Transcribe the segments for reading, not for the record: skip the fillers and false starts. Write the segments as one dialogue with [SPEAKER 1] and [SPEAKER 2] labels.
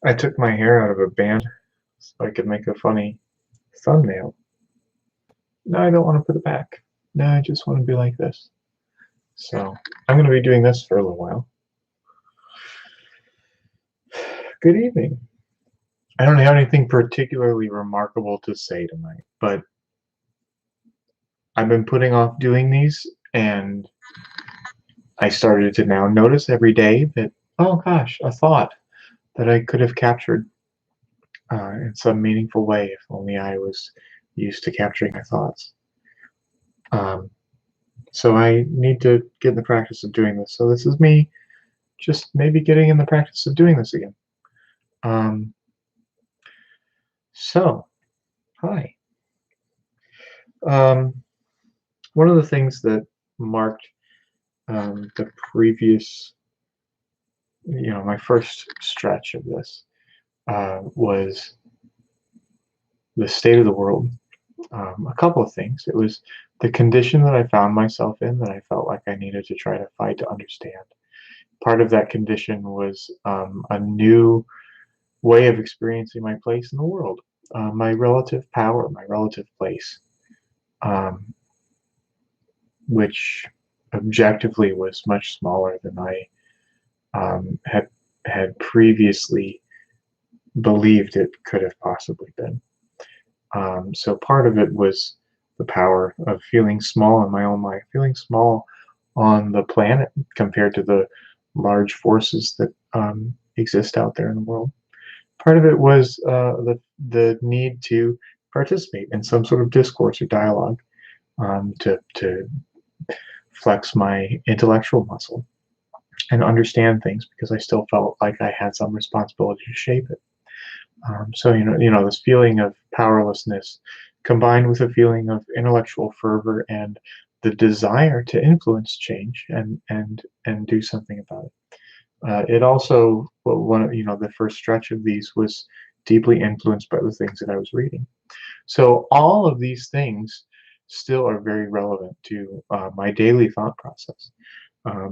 [SPEAKER 1] I took my hair out of a band so I could make a funny thumbnail. No, I don't want to put it back. No, I just want to be like this. So I'm going to be doing this for a little while. Good evening. I don't have anything particularly remarkable to say tonight, but I've been putting off doing these, and I started to now notice every day that, oh gosh, a thought that I could have captured in some meaningful way if only I was used to capturing my thoughts. So I need to get in the practice of doing this. So this is me just maybe getting in the practice of doing this again. Um, so, hi. Um, One of the things that marked the previous, my first stretch of this was the state of the world. A couple of things. It was the condition that I found myself in that I felt like I needed to try to fight to understand. Part of that condition was a new way of experiencing my place in the world, my relative power, my relative place, um, which objectively was much smaller than I had previously believed it could have possibly been. So part of it was the power of feeling small in my own life, feeling small on the planet compared to the large forces that exist out there in the world. Part of it was the need to participate in some sort of discourse or dialogue, to flex my intellectual muscle and understand things because I still felt like I had some responsibility to shape it. So this feeling of powerlessness combined with a feeling of intellectual fervor and the desire to influence change and do something about it. It also, well, the first stretch of these was deeply influenced by the things that I was reading. So all of these things still are very relevant to my daily thought process,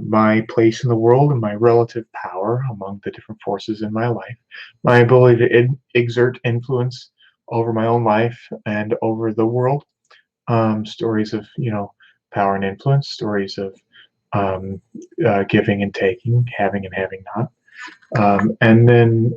[SPEAKER 1] my place in the world and my relative power among the different forces in my life, my ability to exert influence over my own life and over the world. Stories of power and influence, stories of giving and taking, having and having not. And then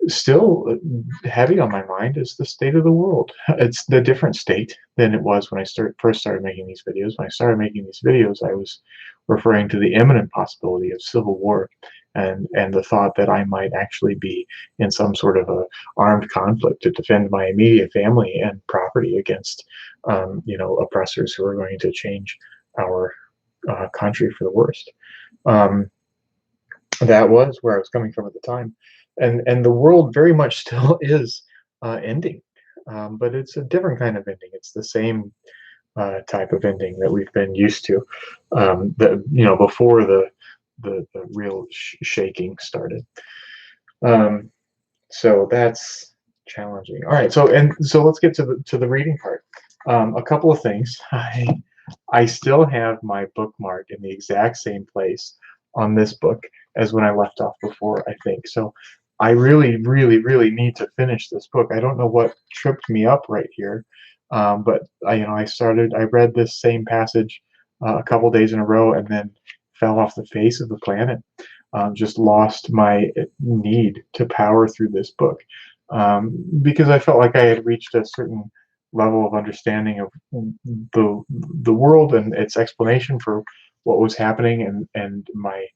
[SPEAKER 1] still heavy on my mind is the state of the world. It's the different state than it was when I first started making these videos. When I started making these videos, I was referring to the imminent possibility of civil war and the thought that I might actually be in some sort of a armed conflict to defend my immediate family and property against oppressors who are going to change our country for the worst. That was where I was coming from at the time, and the world very much still is ending, but it's a different kind of ending. It's the same type of ending that we've been used to, that before the real shaking started. Um, so that's challenging. All right, so let's get to the reading part. A couple of things. I still have my bookmark in the exact same place on this book as when I left off before, I think. So I really, really, really need to finish this book. I don't know what tripped me up right here, but I read this same passage a couple days in a row and then fell off the face of the planet. Just lost my need to power through this book, because I felt like I had reached a certain level of understanding of the world and its explanation for what was happening, and my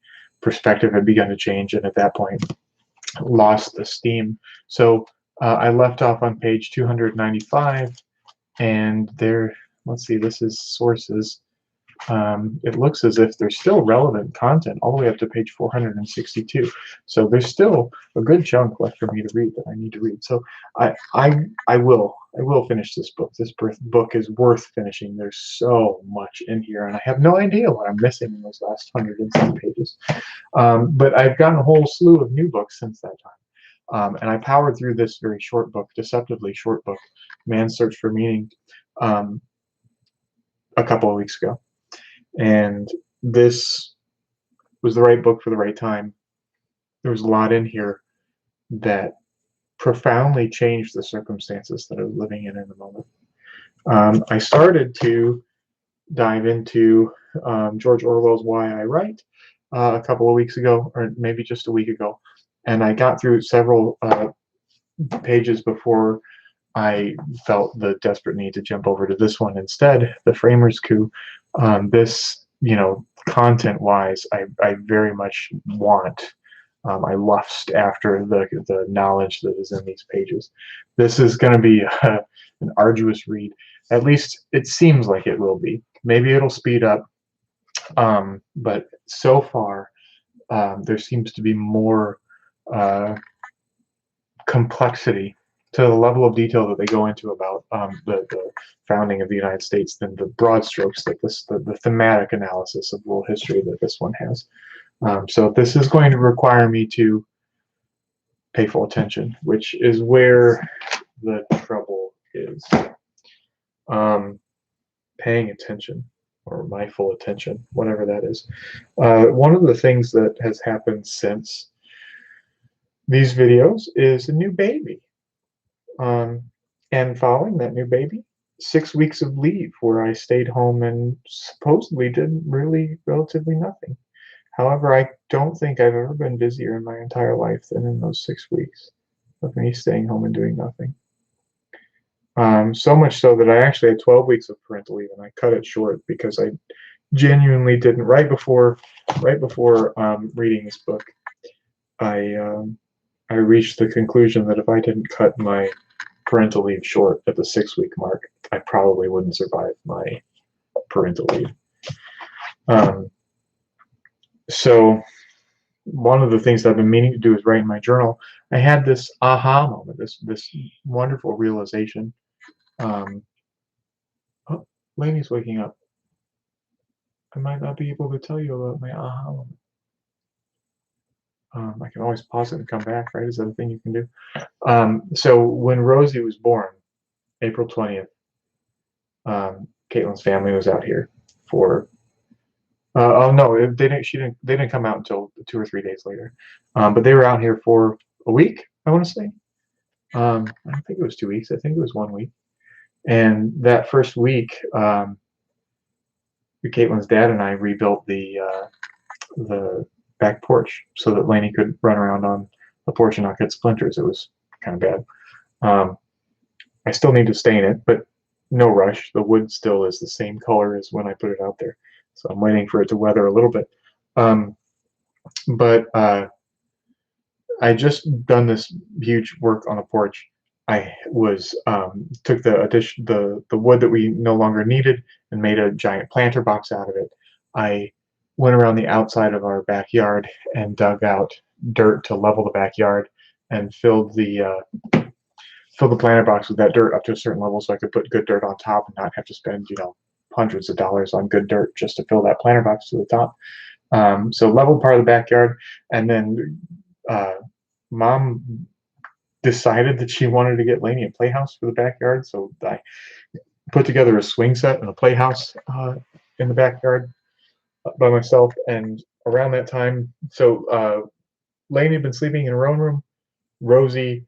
[SPEAKER 1] perspective had begun to change, and at that point lost the steam. So I left off on page 295, and there, let's see, this is sources. It looks as if there's still relevant content all the way up to page 462. So there's still a good chunk left for me to read that I need to read. So I will finish this book. This book is worth finishing. There's so much in here, and I have no idea what I'm missing in those last 100 and some pages. But I've gotten a whole slew of new books since that time. And I powered through this very short book, deceptively short book, Man's Search for Meaning, a couple of weeks ago. And this was the right book for the right time. There was a lot in here that profoundly changed the circumstances that I was living in the moment. I started to dive into George Orwell's Why I Write a couple of weeks ago, or maybe just a week ago, and I got through several pages before I felt the desperate need to jump over to this one instead, The Framers' Coup. This, content-wise, I very much want. I lust after the knowledge that is in these pages. This is going to be an arduous read. At least it seems like it will be. Maybe it'll speed up, but so far there seems to be more complexity to the level of detail that they go into about the founding of the United States than the broad strokes that the thematic analysis of world history that this one has. So this is going to require me to pay full attention, which is where the trouble is. Paying attention, or my full attention, whatever that is. One of the things that has happened since these videos is a new baby. And following that new baby, 6 weeks of leave where I stayed home and supposedly did relatively nothing. However, I don't think I've ever been busier in my entire life than in those 6 weeks of me staying home and doing nothing. So much so that I actually had 12 weeks of parental leave, and I cut it short because I genuinely didn't. Right before reading this book, I reached the conclusion that if I didn't cut my parental leave short at the 6-week mark, I probably wouldn't survive my parental leave. So one of the things that I've been meaning to do is write in my journal. I had this aha moment, this wonderful realization. Oh, Lainey's waking up. I might not be able to tell you about my aha moment. I can always pause it and come back, right? Is that a thing you can do? So when Rosie was born, April 20th, Caitlin's family was out here for. Oh no, they didn't come out until 2 or 3 days later. But they were out here for a week, I want to say. I don't think it was 2 weeks. I think it was 1 week. And that first week, Caitlin's dad and I rebuilt the back porch so that Lainey could run around on the porch and not get splinters. It was kind of bad. I still need to stain it, but no rush. The wood still is the same color as when I put it out there. So I'm waiting for it to weather a little bit. But I just done this huge work on the porch. I was took the wood that we no longer needed and made a giant planter box out of it. I went around the outside of our backyard and dug out dirt to level the backyard and filled the planter box with that dirt up to a certain level so I could put good dirt on top and not have to spend hundreds of dollars on good dirt just to fill that planter box to the top. So leveled part of the backyard, and then Mom decided that she wanted to get Lainey a playhouse for the backyard, so I put together a swing set and a playhouse in the backyard by myself. And around that time, so Lainey had been sleeping in her own room. Rosie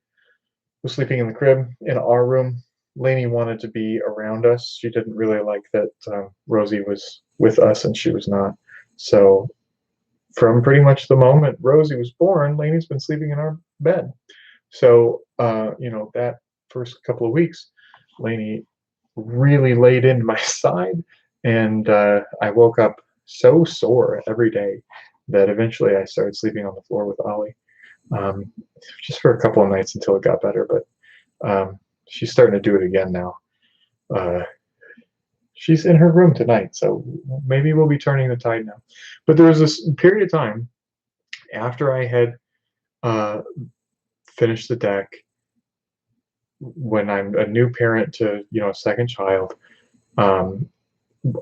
[SPEAKER 1] was sleeping in the crib in our room. Lainey wanted to be around us. She didn't really like that Rosie was with us and she was not. So from pretty much the moment Rosie was born, Lainey's been sleeping in our bed. So, that first couple of weeks, Lainey really laid into my side, and I woke up so sore every day that eventually I started sleeping on the floor with Ollie, just for a couple of nights until it got better. But she's starting to do it again now. She's in her room tonight, so maybe we'll be turning the tide now. But there was this period of time after I had finished the deck, when I'm a new parent to a second child. I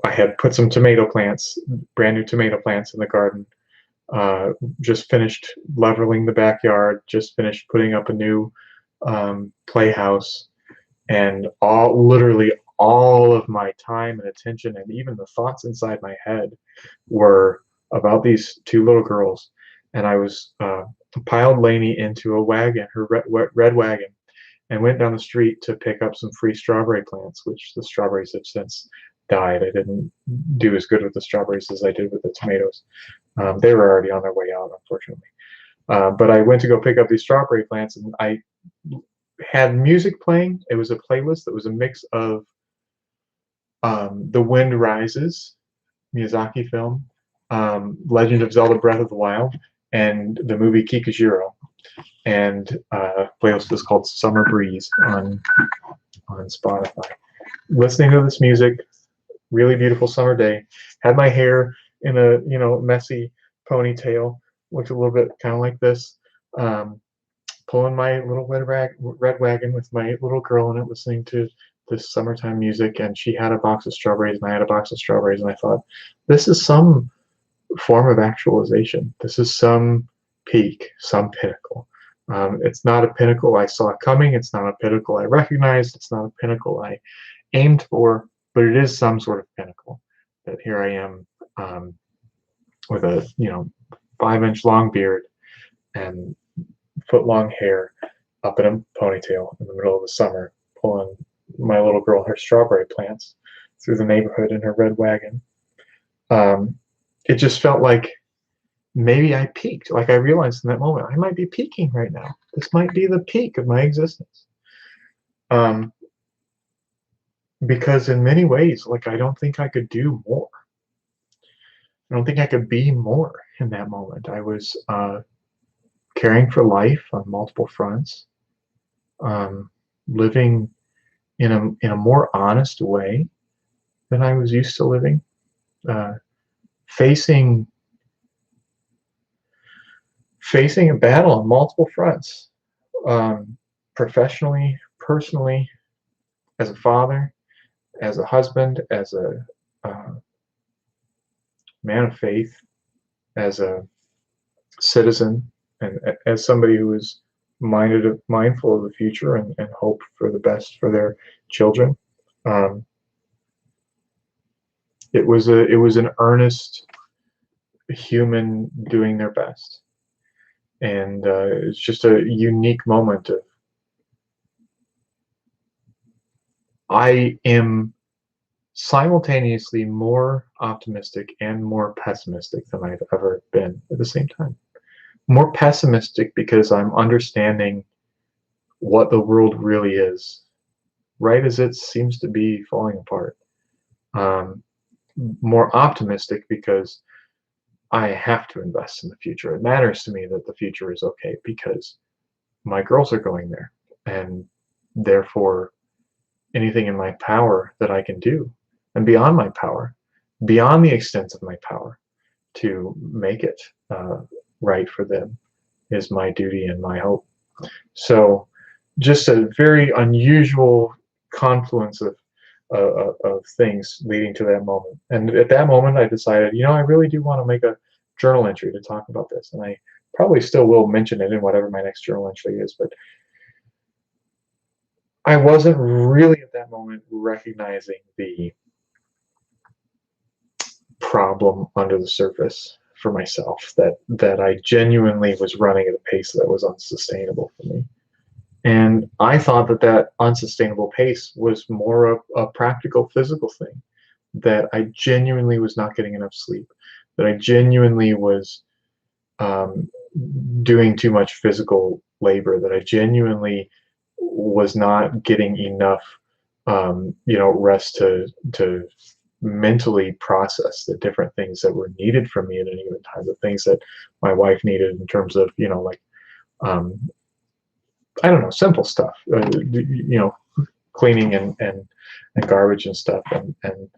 [SPEAKER 1] had put some brand new tomato plants in the garden. Just finished leveling the backyard. Just finished putting up a new playhouse, and literally all of my time and attention and even the thoughts inside my head were about these two little girls. And I was piled Lainey into a wagon, her red wagon, and went down the street to pick up some free strawberry plants, which the strawberries have since died. I didn't do as good with the strawberries as I did with the tomatoes. They were already on their way out, unfortunately. But I went to go pick up these strawberry plants, and I had music playing. It was a playlist that was a mix of The Wind Rises, Miyazaki film, Legend of Zelda Breath of the Wild, and the movie Kikujiro. And playlist was called Summer Breeze on Spotify. Listening to this music, really beautiful summer day. Had my hair in a messy ponytail, looked a little bit kind of like this. Pulling my little red wagon with my little girl in it, listening to this summertime music, and she had a box of strawberries and I had a box of strawberries, and I thought, this is some form of actualization. This is some peak, some pinnacle. It's not a pinnacle I saw coming. It's not a pinnacle I recognized. It's not a pinnacle I aimed for, but it is some sort of pinnacle. That here I am with a 5-inch long beard and foot-long hair up in a ponytail in the middle of the summer, pulling my little girl her strawberry plants through the neighborhood in her red wagon. It just felt like maybe I peaked. Like I realized in that moment, I might be peaking right now. This might be the peak of my existence. Because in many ways, like I don't think I could do more. I don't think I could be more in that moment. I was caring for life on multiple fronts, living in a more honest way than I was used to living, facing a battle on multiple fronts, professionally, personally, as a father, as a husband, as a man of faith, as a citizen, and as somebody who is mindful of the future and hope for the best for their children. It was an earnest human doing their best, and it's just a unique moment of I am simultaneously more optimistic and more pessimistic than I've ever been at the same time. More pessimistic because I'm understanding what the world really is, right as it seems to be falling apart. More optimistic because I have to invest in the future. It matters to me that the future is okay because my girls are going there, and therefore anything in my power that I can do, and beyond my power, beyond the extent of my power, to make it right for them is my duty and my hope. So just a very unusual confluence of things leading to that moment. And at that moment, I decided, I really do want to make a journal entry to talk about this. And I probably still will mention it in whatever my next journal entry is. But I wasn't really at that moment recognizing the problem under the surface for myself, that I genuinely was running at a pace that was unsustainable for me. And I thought that unsustainable pace was more a practical, physical thing, that I genuinely was not getting enough sleep, that I genuinely was doing too much physical labor, that I genuinely was not getting enough, rest to mentally process the different things that were needed from me at any given time, the things that my wife needed in terms of, I don't know, simple stuff, cleaning and garbage and stuff, and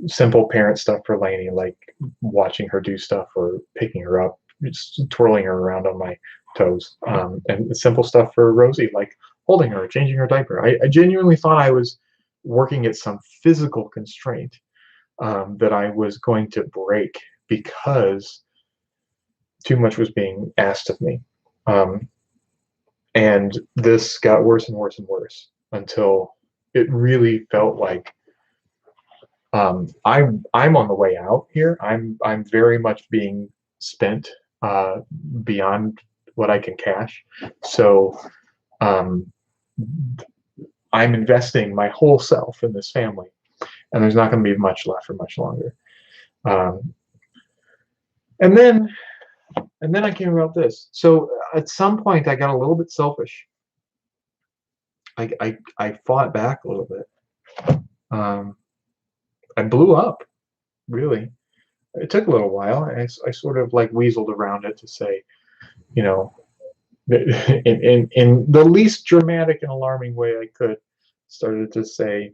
[SPEAKER 1] simple parent stuff for Lainey, like watching her do stuff or picking her up, just twirling her around on my toes, and simple stuff for Rosie, like holding her, changing her diaper. I genuinely thought I was working at some physical constraint that I was going to break because too much was being asked of me. And this got worse and worse and worse until it really felt like I'm on the way out here. I'm very much being spent beyond what I can cash. So um, I'm investing my whole self in this family, and there's not going to be much left for much longer. Um, and then I came about this. So at some point, I got a little bit selfish. I fought back a little bit. I blew up, really. It took a little while. I sort of like weaseled around it to say, you know, in the least dramatic and alarming way I could, started to say,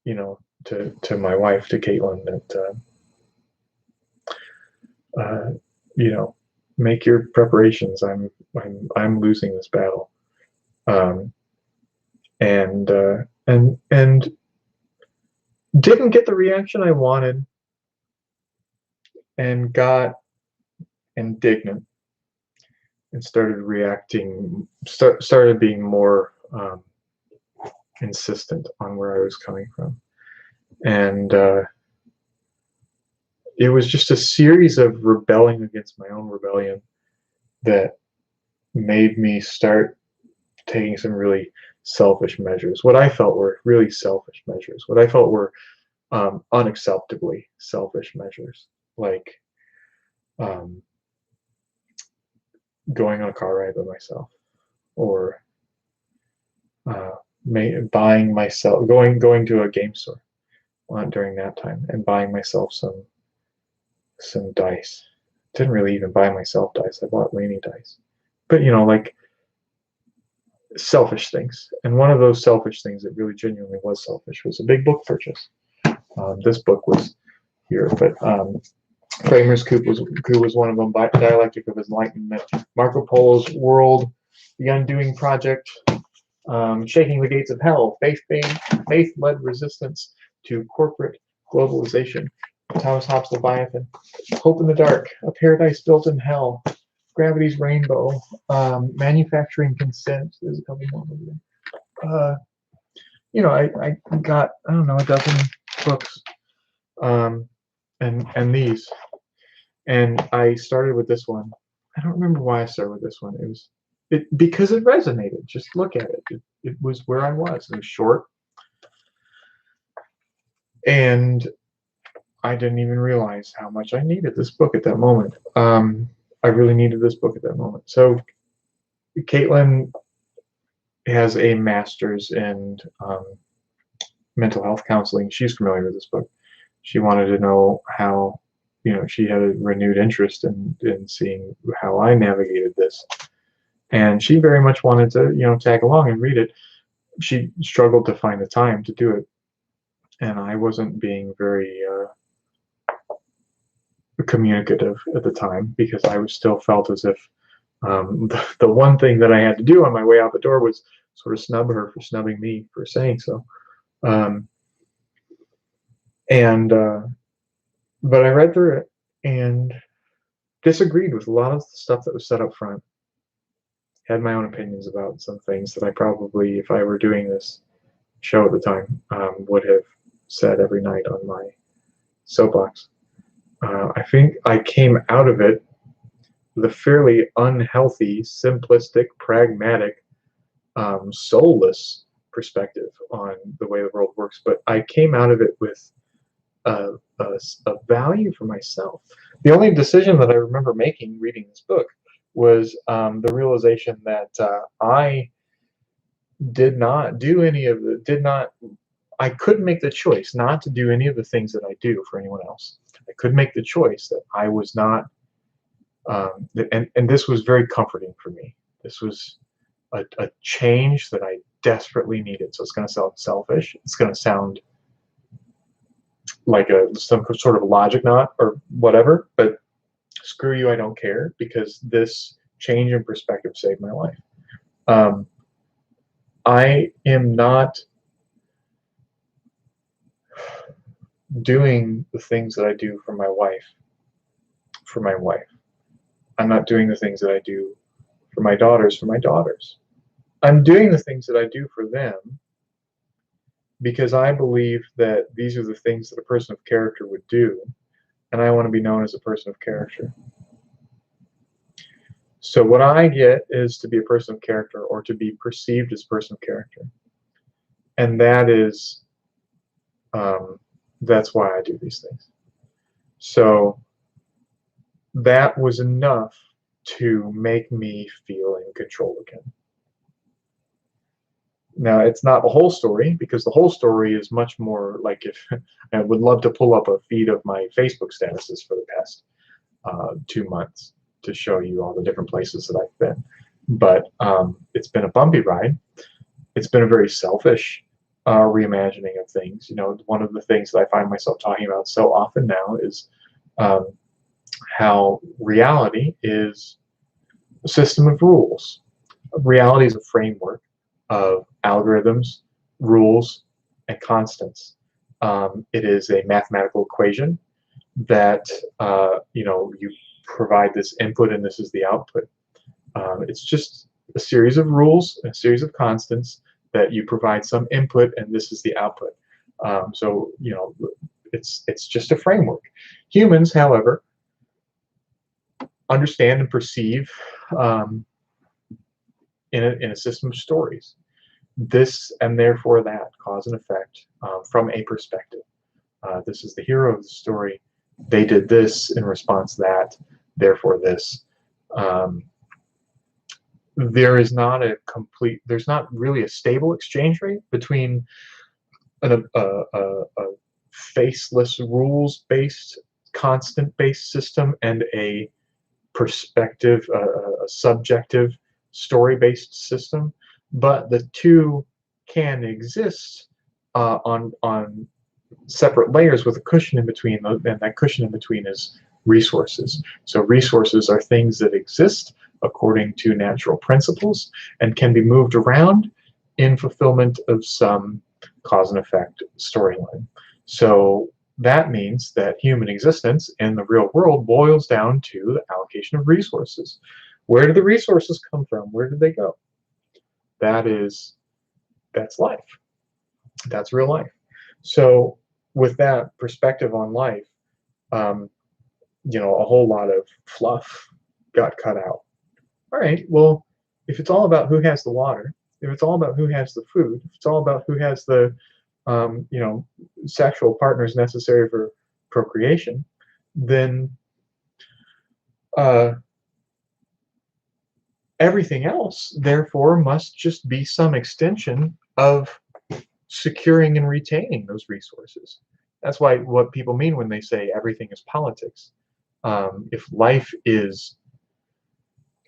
[SPEAKER 1] you know, to my wife, to Caitlin, that you know, make your preparations. I'm losing this battle, um, and didn't get the reaction I wanted, and got indignant and started reacting. Started being more insistent on where I was coming from, and it was just a series of rebelling against my own rebellion that made me start taking some really selfish measures. What I felt were really selfish measures. What I felt were unacceptably selfish measures, like um, going on a car ride by myself, or buying myself going to a game store during that time and buying myself some dice. Didn't really even buy myself dice. I bought Laney dice, but you know, like selfish things. And one of those selfish things that really genuinely was selfish was a big book purchase. This book was here, but Kramer's Coup was one of them. Dialectic of Enlightenment, Marco Polo's World, The Undoing Project, Shaking the Gates of Hell, Faith-Led Resistance to Corporate Globalization, Thomas Hobbes' Leviathan, Hope in the Dark, A Paradise Built in Hell, Gravity's Rainbow, Manufacturing Consent. There's a couple more over there. You know, I got, I don't know, a dozen books, and these, and I started with this one. I don't remember why I started with this one. Because it resonated. Just look at it. It was where I was. It was short, and I didn't even realize how much I needed this book at that moment. I really needed this book at that moment. So Caitlin has a master's in mental health counseling. She's familiar with this book. She wanted to know how, you know, she had a renewed interest in seeing how I navigated this. And she very much wanted to, you know, tag along and read it. She struggled to find the time to do it. And I wasn't being very communicative at the time, because I was still felt as if the one thing that I had to do on my way out the door was sort of snub her for snubbing me for saying so. But I read through it and disagreed with a lot of the stuff that was said up front. Had my own opinions about some things that I probably, if I were doing this show at the time, would have said every night on my soapbox. I think I came out of it with a fairly unhealthy, simplistic, pragmatic, soulless perspective on the way the world works. But I came out of it with a value for myself. The only decision that I remember making reading this book was the realization that I did not do any of the, I couldn't make the choice not to do any of the things that I do for anyone else. I could make the choice that I was not, and this was very comforting for me. This was a change that I desperately needed. So it's going to sound selfish. It's going to sound like some sort of logic knot or whatever, but screw you, I don't care, because this change in perspective saved my life. I am not doing the things that I do for my wife. I'm not doing the things that I do for my daughters. I'm doing the things that I do for them because I believe that these are the things that a person of character would do, and I want to be known as a person of character. So what I get is to be a person of character, or to be perceived as a person of character, and um, that's why I do these things. So that was enough to make me feel in control again. Now, it's not the whole story, because the whole story is much more like, if I would love to pull up a feed of my Facebook statuses for the past 2 months to show you all the different places that I've been. But it's been a bumpy ride. It's been a very selfish reimagining of things. You know, one of the things that I find myself talking about so often now is um, how reality is a system of rules. Reality is a framework of algorithms, rules, and constants. It is a mathematical equation that you provide this input and this is the output. It's just a series of rules, a series of constants that you provide some input and this is the output. So it's just a framework. Humans, however, understand and perceive um, in a system of stories. This and therefore that, cause and effect, from a perspective. This is the hero of the story. They did this in response to that, therefore this. Um, there's not really a stable exchange rate between a faceless rules-based, constant-based system and a perspective, a subjective story-based system, but the two can exist on separate layers with a cushion in between, and that cushion in between is resources. So resources are things that exist according to natural principles and can be moved around in fulfillment of some cause and effect storyline. So that means that human existence in the real world boils down to the allocation of resources. Where do the resources come from? Where did they go? That's life. That's real life. So with that perspective on life, um, a whole lot of fluff got cut out. All right, well, if it's all about who has the water, if it's all about who has the food, if it's all about who has the sexual partners necessary for procreation, then uh, everything else, therefore, must just be some extension of securing and retaining those resources. That's why what people mean when they say everything is politics.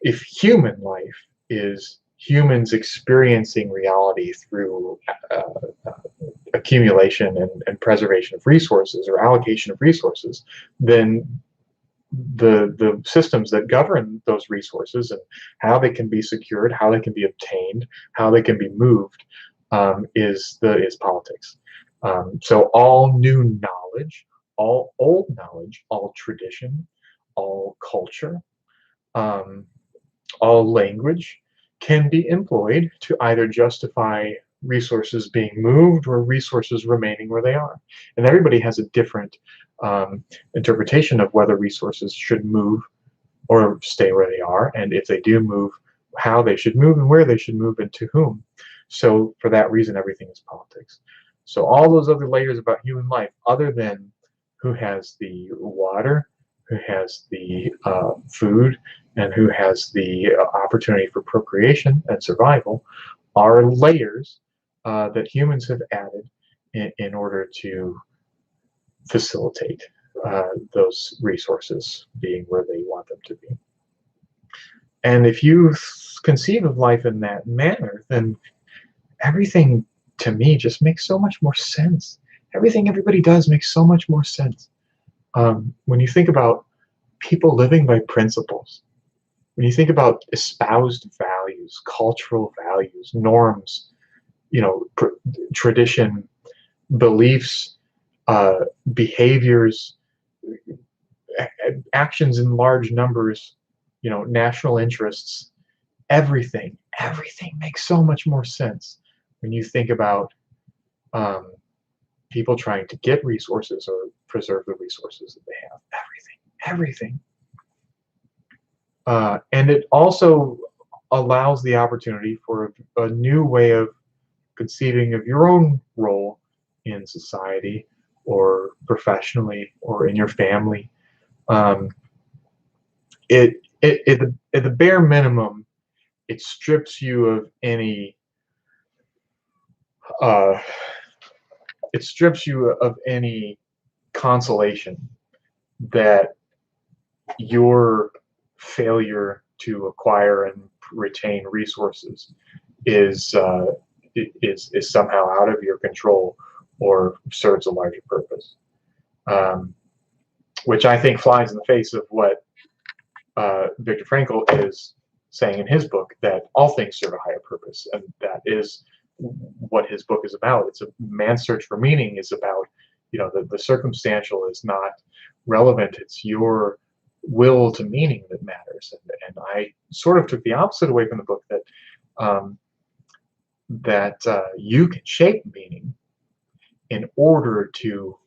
[SPEAKER 1] If human life is humans experiencing reality through uh, uh, accumulation and preservation of resources or allocation of resources, then the systems that govern those resources and how they can be secured, how they can be obtained, how they can be moved, is politics. So all new knowledge, all old knowledge, all tradition, all culture, um, all language can be employed to either justify resources being moved or resources remaining where they are. And everybody has a different interpretation of whether resources should move or stay where they are, and if they do move, how they should move and where they should move and to whom. So for that reason, everything is politics. So all those other layers about human life, other than who has the water, who has the food, and who has the opportunity for procreation and survival, are layers that humans have added in order to facilitate those resources being where they want them to be. And if you conceive of life in that manner, then everything to me just makes so much more sense. Everything everybody does makes so much more sense. When you think about people living by principles, when you think about espoused values, cultural values, norms, tradition, beliefs, uh, behaviors, actions in large numbers, national interests, everything makes so much more sense when you think about um, people trying to get resources or preserve the resources that they have. Everything. And it also allows the opportunity for a new way of conceiving of your own role in society or professionally or in your family. Um, at the bare minimum, it strips you of any uh, it strips you of any consolation that your failure to acquire and retain resources is is somehow out of your control or serves a larger purpose, um, which I think flies in the face of what Viktor Frankl is saying in his book, that all things serve a higher purpose, and that is what his book is about. It's a man's search for meaning is about, the circumstantial is not relevant. It's your will to meaning that matters. And I sort of took the opposite away from the book, that um, you can shape meaning in order to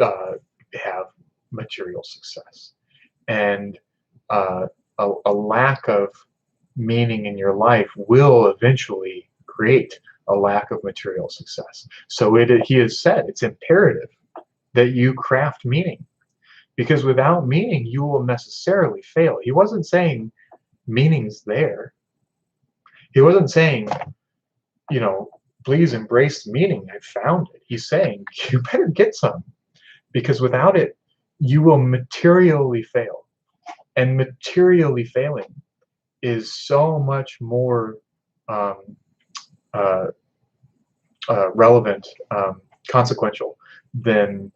[SPEAKER 1] uh, have material success. And a lack of meaning in your life will eventually create a lack of material success. So he has said it's imperative that you craft meaning, because without meaning, you will necessarily fail. He wasn't saying meaning's there. He wasn't saying, please embrace the meaning. I found it. He's saying you better get some, because without it, you will materially fail. And materially failing is so much more um, uh, relevant, consequential than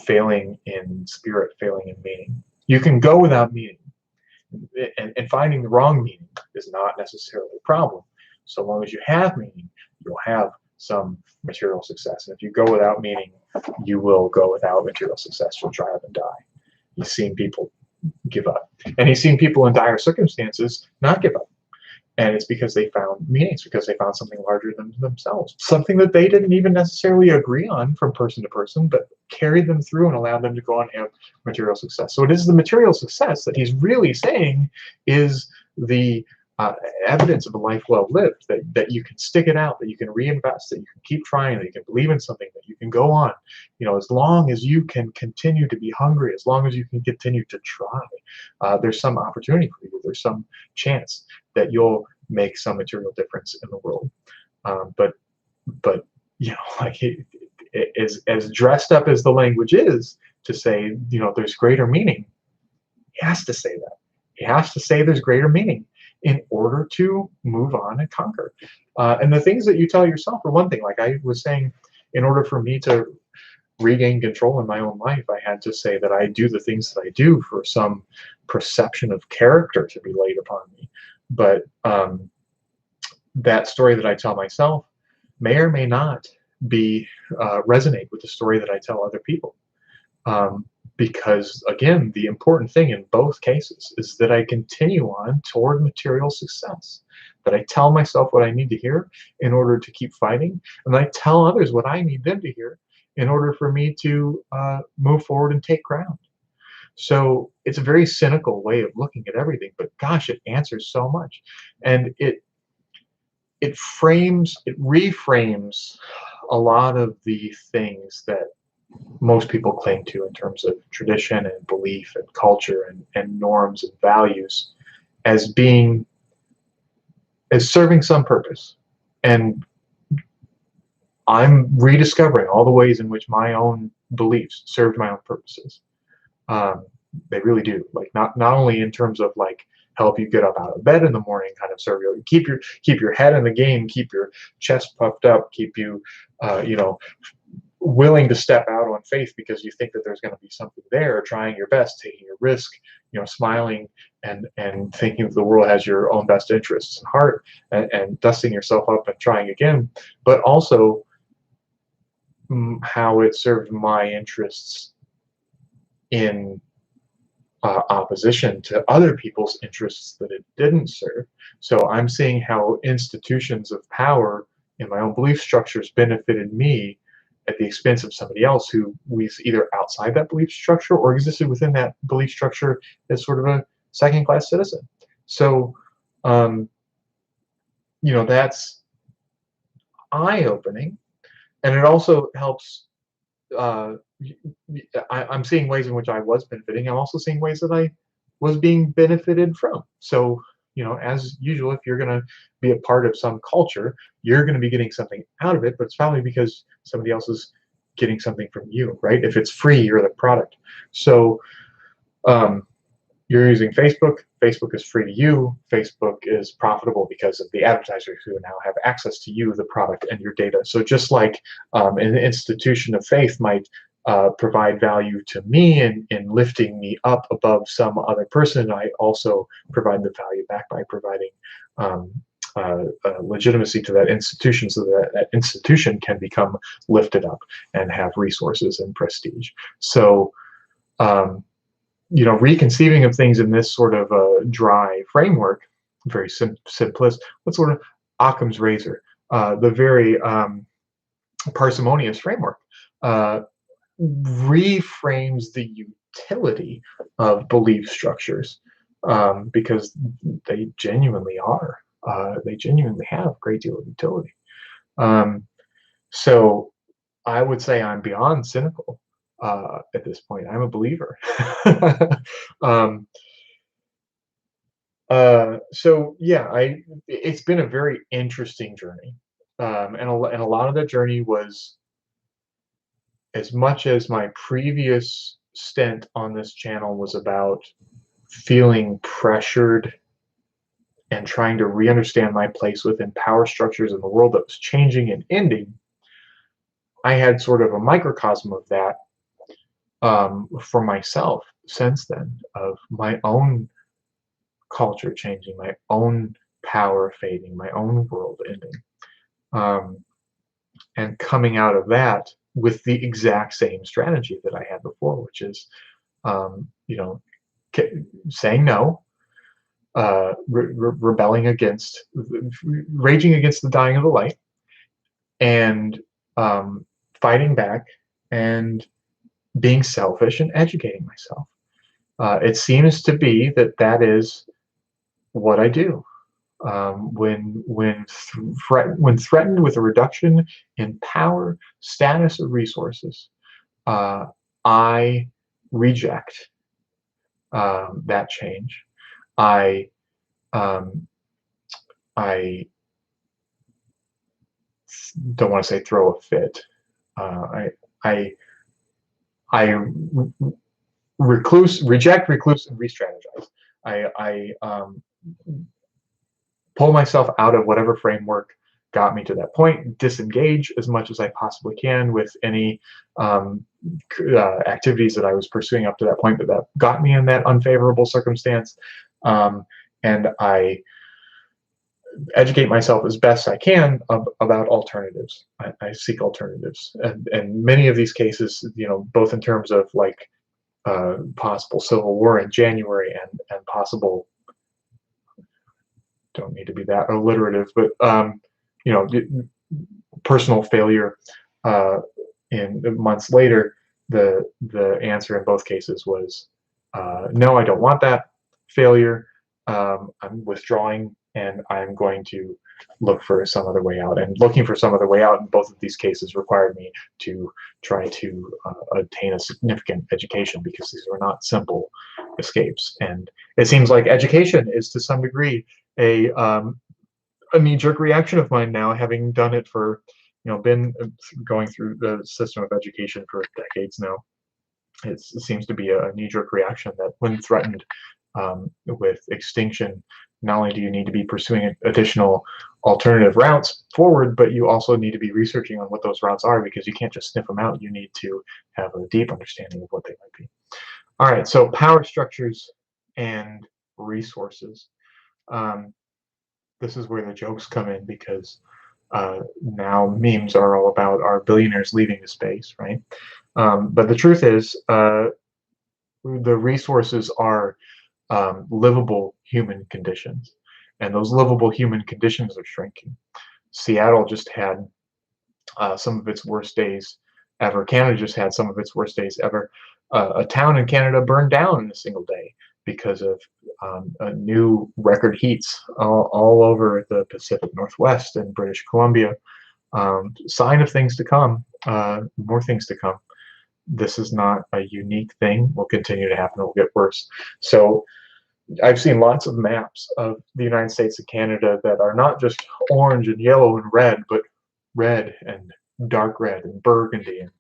[SPEAKER 1] failing in spirit, failing in meaning. You can go without meaning, and finding the wrong meaning is not necessarily a problem. So long as you have meaning, you'll have some material success. And if you go without meaning, you will go without material success. You'll drive and die. You've seen people give up. And he's seen people in dire circumstances not give up. And it's because they found meanings, because they found something larger than themselves, something that they didn't even necessarily agree on from person to person, but carried them through and allowed them to go on and have material success. So it is the material success that he's really saying is the evidence of a life well lived, that you can stick it out, that you can reinvest, that you can keep trying, that you can believe in something, that you can go on. As long as you can continue to be hungry, as long as you can continue to try, there's some opportunity for you. There's some chance that you'll make some material difference in the world. But like as dressed up as the language is to say, there's greater meaning, he has to say that. He has to say there's greater meaning in order to move on and conquer. And the things that you tell yourself are one thing. Like I was saying, in order for me to regain control in my own life, I had to say that I do the things that I do for some perception of character to be laid upon me. But that story that I tell myself may or may not be resonate with the story that I tell other people. Because again, the important thing in both cases is that I continue on toward material success, that I tell myself what I need to hear in order to keep fighting, and I tell others what I need them to hear in order for me to move forward and take ground. So it's a very cynical way of looking at everything, but gosh, it answers so much. And it reframes a lot of the things that most people cling to in terms of tradition and belief and culture and norms and values as serving some purpose. And I'm rediscovering all the ways in which my own beliefs served my own purposes. They really do. Like not only in terms of like help you get up out of bed in the morning, kind of serve you, keep your head in the game, keep your chest puffed up, keep you willing to step out on faith because you think that there's going to be something there, trying your best, taking a risk, smiling and thinking that the world has your own best interests in heart, and dusting yourself up and trying again, but also how it served my interests in opposition to other people's interests that it didn't serve. So I'm seeing how institutions of power in my own belief structures benefited me at the expense of somebody else who was either outside that belief structure or existed within that belief structure as sort of second-class citizen. So, um, that's eye-opening, and it also helps. Uh, I'm seeing ways in which I was benefiting. I'm also seeing ways that I was being benefited from. So, as usual, if you're going to be a part of some culture, you're going to be getting something out of it, but it's probably because somebody else is getting something from you, right? If it's free, you're the product. So, um, you're using Facebook. Facebook is free to you. Facebook is profitable because of the advertisers who now have access to you, the product, and your data. So just like an institution of faith might provide value to me in lifting me up above some other person, I also provide the value back by providing um, legitimacy to that institution so that that institution can become lifted up and have resources and prestige. So, um, reconceiving of things in this sort of dry framework, very simplest, what sort of Occam's razor, the very parsimonious framework, uh, reframes the utility of belief structures because they genuinely are. They genuinely have a great deal of utility. Um, so I would say I'm beyond cynical at this point. I'm a believer. um, so yeah, it's been a very interesting journey, and a lot of that journey was as much as my previous stint on this channel was about feeling pressured and trying to re-understand my place within power structures in the world that was changing and ending. I had sort of a microcosm of that for myself since then, of my own culture changing, my own power fading, my own world ending, um, and coming out of that with the exact same strategy that I had before, which is, um, you know, saying no, rebelling against, raging against the dying of the light, and fighting back, and being selfish and educating myself. It seems to be that that is what I do. When threatened with a reduction in power, status, or resources, uh, I reject that change. I um, I don't want to say throw a fit. I I reject, and re-strategize. I pull myself out of whatever framework got me to that point, disengage as much as I possibly can with any um, activities that I was pursuing up to that point, but that got me in that unfavorable circumstance. Um, and I educate myself as best I can about alternatives. I seek alternatives, and many of these cases, both in terms of like possible civil war in January and possible, don't need to be that alliterative, but you know, personal failure uh, in months later, the answer in both cases was no, I don't want that failure. I'm withdrawing, and I'm going to look for some other way out. And looking for some other way out in both of these cases required me to try to obtain a significant education, because these were not simple escapes. And it seems like education is to some degree a knee-jerk reaction of mine now, having done it for, been going through the system of education for decades now. It seems to be a knee-jerk reaction that when threatened with extinction, not only do you need to be pursuing additional alternative routes forward, but you also need to be researching on what those routes are, because you can't just sniff them out. You need to have a deep understanding of what they might be. All right, so power structures and resources. Um, this is where the jokes come in, because now memes are all about our billionaires leaving the space, right? But the truth is, the resources are livable human conditions, and those livable human conditions are shrinking. Seattle just had some of its worst days ever. Canada just had some of its worst days ever. A town in Canada burned down in a single day because of new record heats all over the Pacific Northwest and British Columbia. Sign of things to come, more things to come. This is not a unique thing. Will continue to happen. It will get worse. So I've seen lots of maps of the United States and Canada that are not just orange and yellow and red, but red and dark red and burgundy and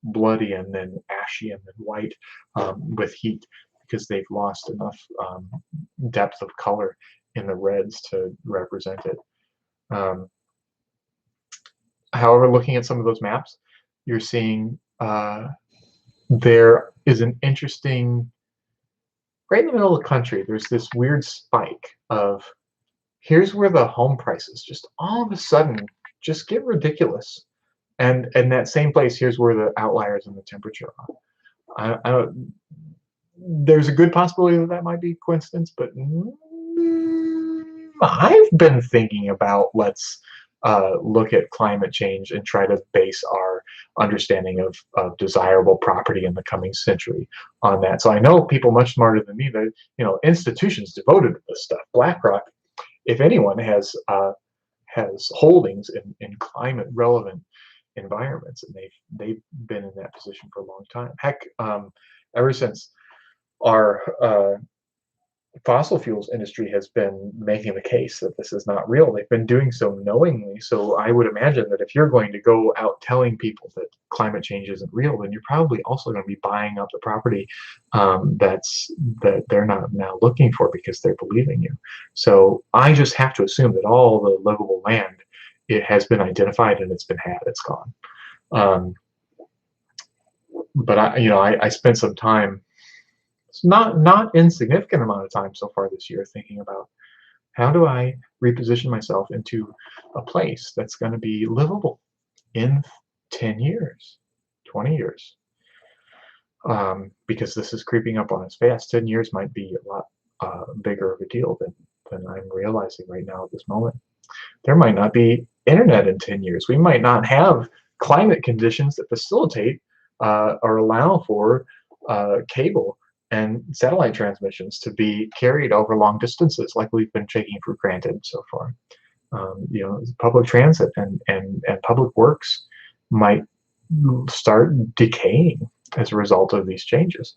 [SPEAKER 1] bloody and then ashy and then white, with heat, because they've lost enough depth of color in the reds to represent it. However, looking at some of those maps, you're seeing there is an interesting, right in the middle of the country, there's this weird spike of, here's where the home prices just all of a sudden just get ridiculous. And that same place, here's where the outliers in the temperature are. I don't, there's a good possibility that that might be coincidence, but I've been thinking about, let's look at climate change and try to base our understanding of desirable property in the coming century on that. So I know people much smarter than me that, you know, institutions devoted to this stuff. BlackRock, if anyone, has holdings in climate relevant environments, and they've been in that position for a long time. Heck, ever since our fossil fuels industry has been making the case that this is not real, they've been doing so knowingly. So I would imagine that if you're going to go out telling people that climate change isn't real, then you're probably also going to be buying up the property that they're not now looking for because they're believing you. So I just have to assume that all the livable land, it has been identified and it's been had, it's gone. But I spent some time, not insignificant amount of time so far this year, thinking about how do I reposition myself into a place that's going to be livable in 10 years, 20 years, because this is creeping up on us fast. 10 years might be a lot bigger of a deal than I'm realizing right now at this moment. There might not be internet in 10 years. We might not have climate conditions that facilitate or allow for cable and satellite transmissions to be carried over long distances like we've been taking for granted so far. Public transit and public works might start decaying as a result of these changes.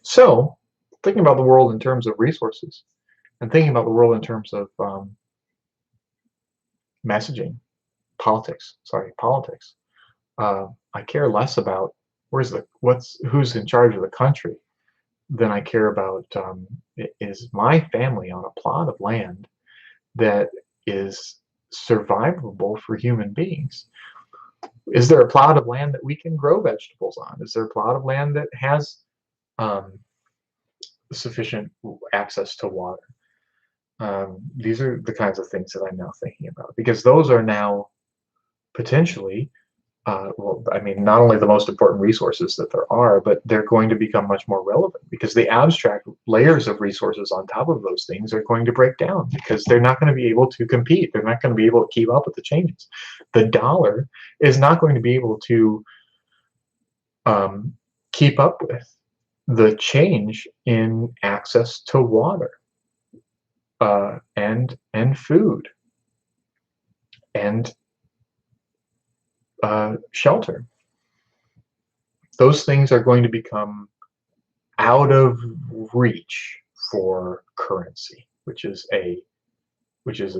[SPEAKER 1] So thinking about the world in terms of resources and thinking about the world in terms of messaging, politics, I care less about who's in charge of the country than I care about is my family on a plot of land that is survivable for human beings. Is there a plot of land that we can grow vegetables on? Is there a plot of land that has sufficient access to water? These are the kinds of things that I'm now thinking about, because those are now potentially, not only the most important resources that there are, but they're going to become much more relevant, because the abstract layers of resources on top of those things are going to break down, because they're not going to be able to compete. They're not going to be able to keep up with the changes. The dollar is not going to be able to keep up with the change in access to water and food and shelter. Those things are going to become out of reach for currency, which is a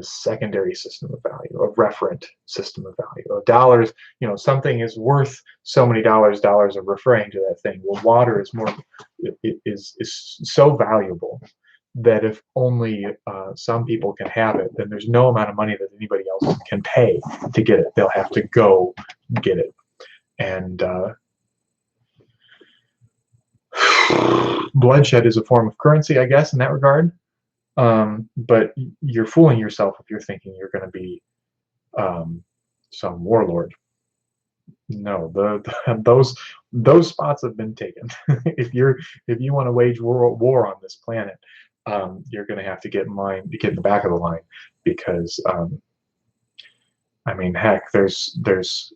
[SPEAKER 1] secondary system of value, a referent system of value. Dollars, something is worth so many dollars. Dollars are referring to that thing. Well, water is so valuable that if only some people can have it, then there's no amount of money that anybody else can pay to get it. They'll have to go get it. And bloodshed is a form of currency, I guess, in that regard. But you're fooling yourself if you're thinking you're going to be some warlord. No, those spots have been taken. If you want to wage war on this planet, you're going to have to get in the back of the line, because heck, there's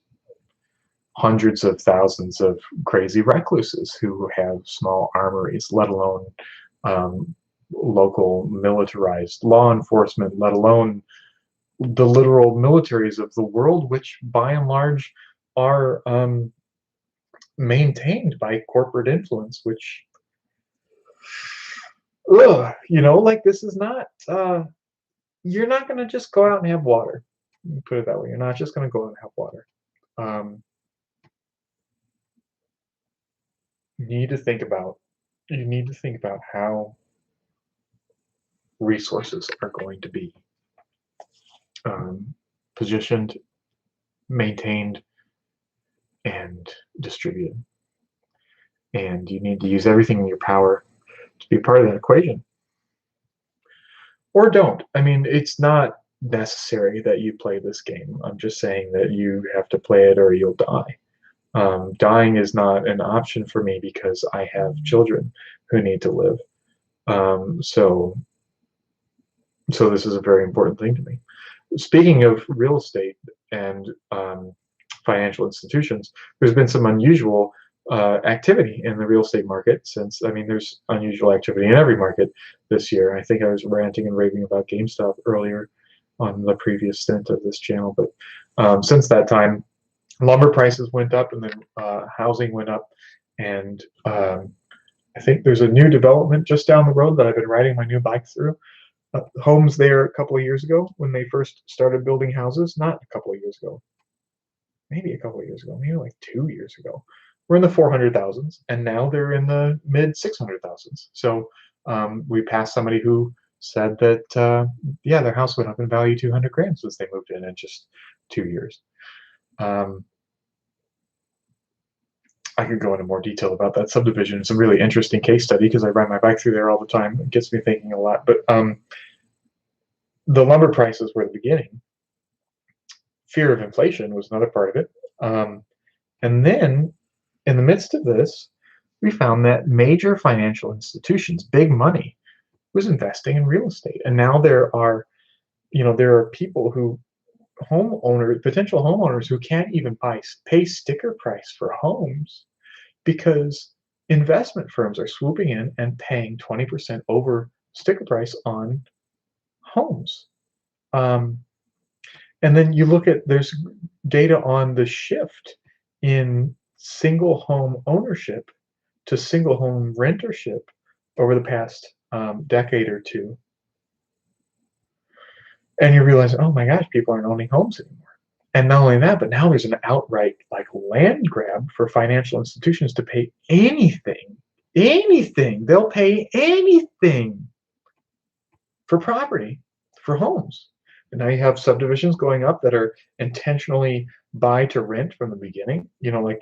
[SPEAKER 1] hundreds of thousands of crazy recluses who have small armories, let alone um, local militarized law enforcement, let alone the literal militaries of the world, which by and large are maintained by corporate influence, which, ugh, like this is not, you're not going to just go out and have water. Put it that way. You're not just going to go out and have water. Um, you need to think about, how resources are going to be um, positioned, maintained, and distributed. And you need to use everything in your power to be part of that equation. Or don't. I mean, it's not necessary that you play this game. I'm just saying that you have to play it or you'll die. Dying is not an option for me because I have children who need to live. So this is a very important thing to me. Speaking of real estate and financial institutions, there's been some unusual activity in the real estate market since, I mean, there's unusual activity in every market this year. I think I was ranting and raving about GameStop earlier on the previous stint of this channel, but since that time, lumber prices went up and then housing went up, and I think there's a new development just down the road that I've been riding my new bike through. Homes there a couple of years ago when they first started building houses, not a couple of years ago, maybe a couple of years ago, maybe like 2 years ago, we're in the 400,000s, and now they're in the mid 600,000s. So we passed somebody who said that yeah, their house went up in value 200 grand since they moved in just 2 years. I could go into more detail about that subdivision. It's a really interesting case study because I ride my bike through there all the time. It gets me thinking a lot. But the lumber prices were the beginning. Fear of inflation was another part of it. And then, in the midst of this, we found that major financial institutions, big money, was investing in real estate. And now there are people who, potential homeowners who can't even pay sticker price for homes because investment firms are swooping in and paying 20% over sticker price on homes. And then you look at, there's data on the shift in single home ownership to single home rentership over the past decade or two. And you realize, oh my gosh, people aren't owning homes anymore. And not only that, but now there's an outright like land grab for financial institutions to pay anything. They'll pay anything for property, for homes. And now you have subdivisions going up that are intentionally buy to rent from the beginning. Like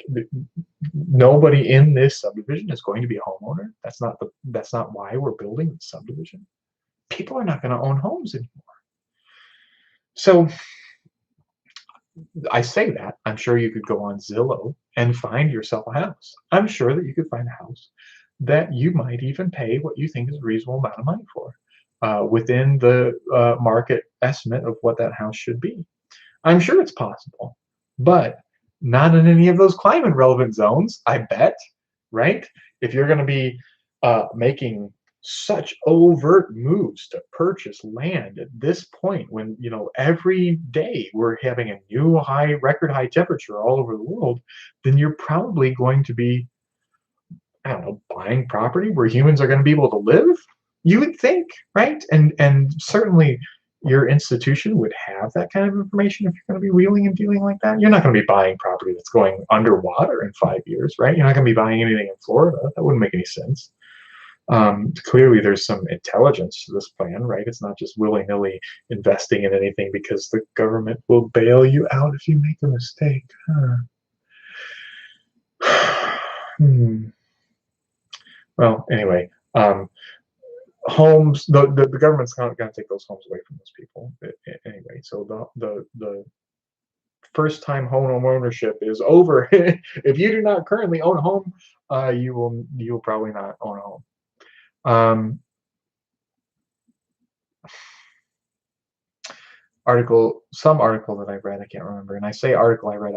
[SPEAKER 1] nobody in this subdivision is going to be a homeowner. That's not why we're building the subdivision. People are not going to own homes anymore. So I say that, I'm sure you could go on Zillow and find yourself a house. I'm sure that you could find a house that you might even pay what you think is a reasonable amount of money for, within the market estimate of what that house should be. I'm sure it's possible, but not in any of those climate relevant zones, I bet, right? If you're going to be making such overt moves to purchase land at this point when every day we're having a new record high temperature all over the world, then you're probably going to be, I don't know, buying property where humans are going to be able to live, you would think, right? And certainly your institution would have that kind of information if you're going to be wheeling and dealing like that. You're not going to be buying property that's going underwater in 5 years, right? You're not going to be buying anything in Florida. That wouldn't make any sense. Clearly there's some intelligence to this plan, right? It's not just willy-nilly investing in anything because the government will bail you out if you make a mistake. Well, anyway, homes, the government's not going to take those homes away from those people anyway. So the first time home ownership is over. If you do not currently own a home, you will probably not own a home. Some article that I read, I can't remember, and I say article I read,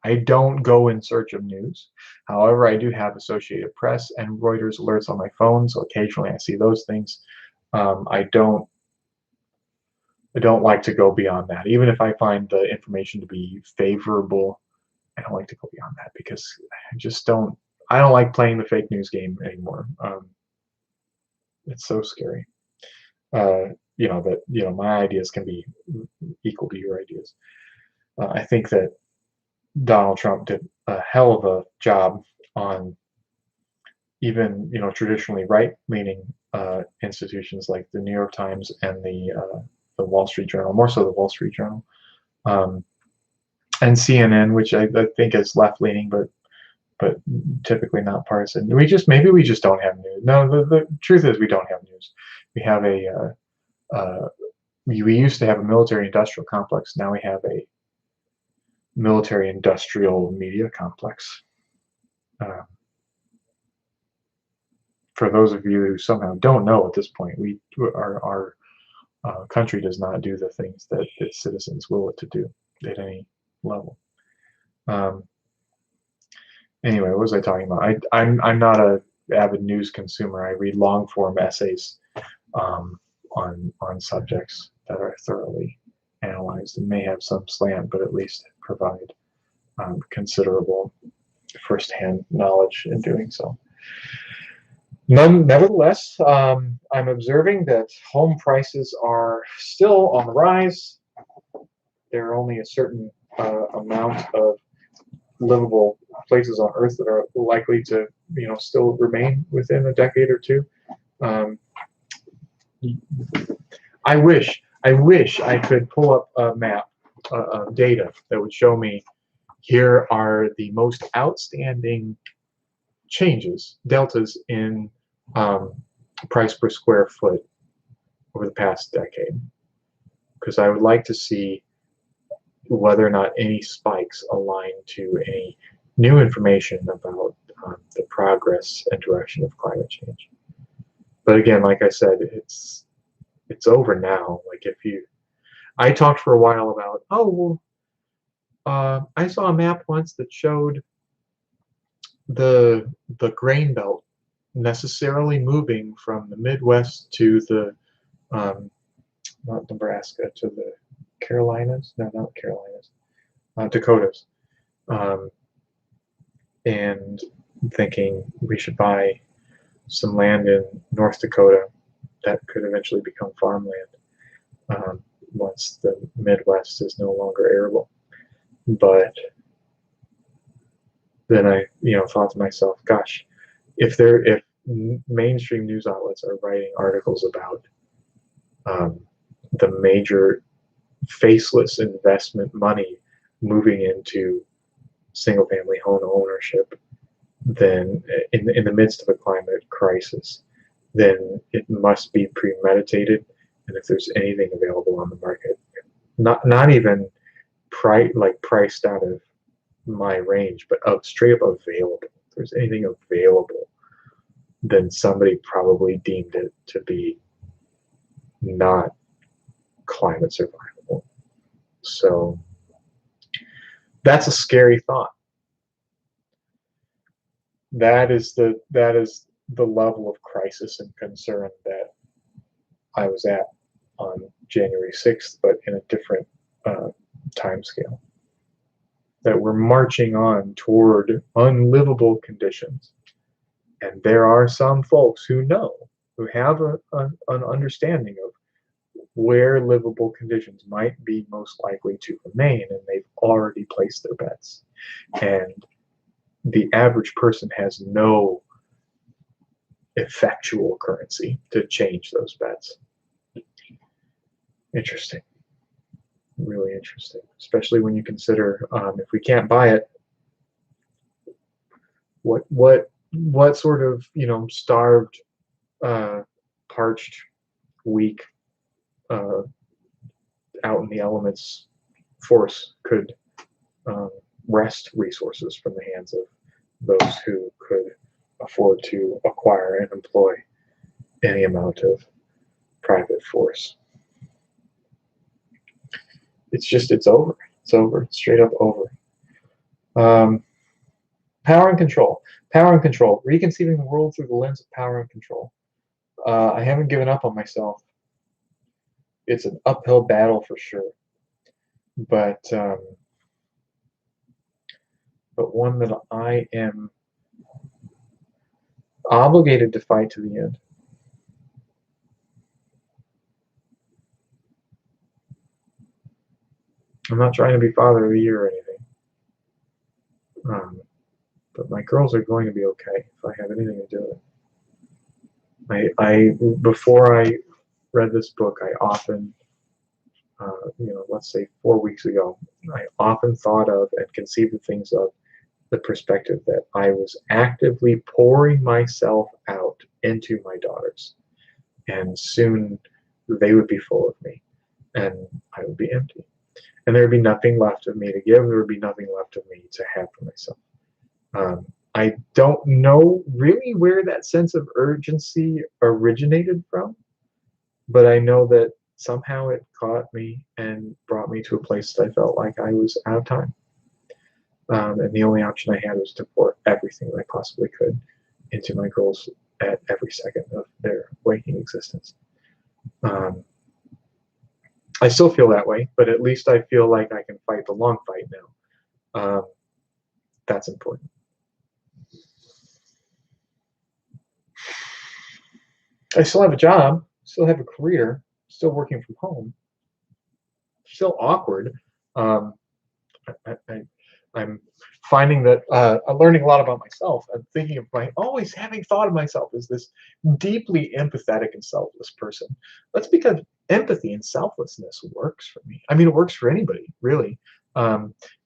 [SPEAKER 1] I don't go in search of news. However, I do have Associated Press and Reuters alerts on my phone, so occasionally I see those things. I don't like to go beyond that. Even if I find the information to be favorable, I don't like to go beyond that because I just don't. I don't like playing the fake news game anymore. It's so scary. That my ideas can be equal to your ideas. I think that Donald Trump did a hell of a job on even traditionally right-leaning institutions like the New York Times and the Wall Street Journal, more so the Wall Street Journal, um, and CNN, which I think is left-leaning, but typically not partisan. Maybe we just don't have news. No, the truth is we don't have news. We have we used to have a military-industrial complex. Now we have a military-industrial media complex. Uh, for those of you who somehow don't know at this point, our country does not do the things that its citizens will it to do at any level. Anyway, what was I talking about? I'm not a avid news consumer. I read long form essays on subjects that are thoroughly analyzed and may have some slant, but at least provide considerable firsthand knowledge in doing so. Nevertheless, I'm observing that home prices are still on the rise. There are only a certain amount of livable places on Earth that are likely to, still remain within a decade or two. I wish I could pull up a map of data that would show me here are the most outstanding changes, deltas in price per square foot over the past decade, because I would like to see whether or not any spikes align to any new information about the progress and direction of climate change. But again, like I said, it's over now. I talked for a while about, I saw a map once that showed the grain belt necessarily moving from the Midwest to the not Nebraska, to the Carolinas. No, not Carolinas. Dakotas. And thinking we should buy some land in North Dakota that could eventually become farmland once the Midwest is no longer arable. But then I, thought to myself, gosh, if mainstream news outlets are writing articles about the major faceless investment money moving into single-family home ownership, then in the midst of a climate crisis, then it must be premeditated. And if there's anything available on the market, not even priced out of my range, but straight up available. If there's anything available, then somebody probably deemed it to be not climate survivable. So that's a scary thought. That is the level of crisis and concern that I was at on January 6th, but in a different time scale. That we're marching on toward unlivable conditions. And there are some folks who have an understanding of where livable conditions might be most likely to remain, and they've already placed their bets. And the average person has no effectual currency to change those bets. Interesting. Really interesting, especially when you consider if we can't buy it, what sort of starved, parched, weak, out in the elements force could wrest resources from the hands of those who could afford to acquire and employ any amount of private force. It's over. It's over. It's straight up over. Um, Power and control. Power and control. Reconceiving the world through the lens of power and control. I haven't given up on myself. It's an uphill battle for sure, but one that I am obligated to fight to the end. I'm not trying to be father of the year or anything, but my girls are going to be okay if I have anything to do with it. Before I read this book, I often, let's say 4 weeks ago, I often thought of and conceived of things of the perspective that I was actively pouring myself out into my daughters, and soon they would be full of me, and I would be empty. And there would be nothing left of me to give. There would be nothing left of me to have for myself. I don't know really where that sense of urgency originated from, but I know that somehow it caught me and brought me to a place that I felt like I was out of time. And the only option I had was to pour everything that I possibly could into my girls at every second of their waking existence. I still feel that way, but at least I feel like I can fight the long fight now. That's important. I still have a job, still have a career, still working from home, still awkward. Um, I'm finding that I'm learning a lot about myself. I'm thinking of always having thought of myself as this deeply empathetic and selfless person. That's because empathy and selflessness works for me. I mean, it works for anybody, really.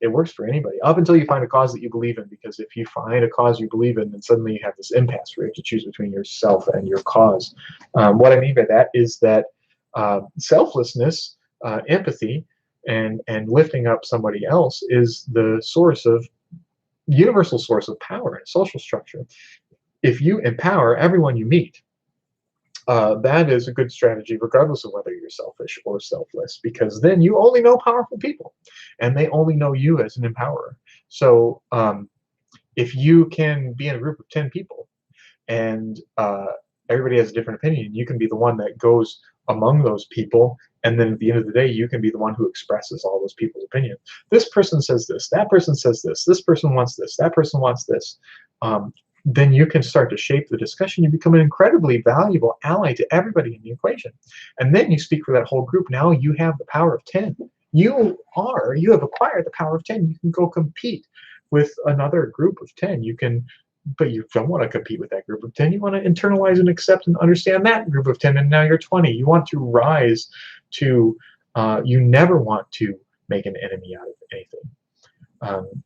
[SPEAKER 1] It works for anybody up until you find a cause that you believe in, because if you find a cause you believe in, then suddenly you have this impasse where you have to choose between yourself and your cause. What I mean by that is that selflessness, empathy, and lifting up somebody else is the universal source of power in social structure. If you empower everyone you meet, that is a good strategy regardless of whether you're selfish or selfless, because then you only know powerful people and they only know you as an empowerer. So if you can be in a group of 10 people and everybody has a different opinion, you can be the one that goes among those people, and then at the end of the day you can be the one who expresses all those people's opinion. This person says this, that person says this person wants this, that person wants this. Then you can start to shape the discussion. You become an incredibly valuable ally to everybody in the equation, and then you speak for that whole group. Now you have the power of 10. You have acquired the power of 10. You can go compete with another group of 10. But you don't want to compete with that group of 10. You want to internalize and accept and understand that group of 10, and now you're 20. You want to rise to, you never want to make an enemy out of anything.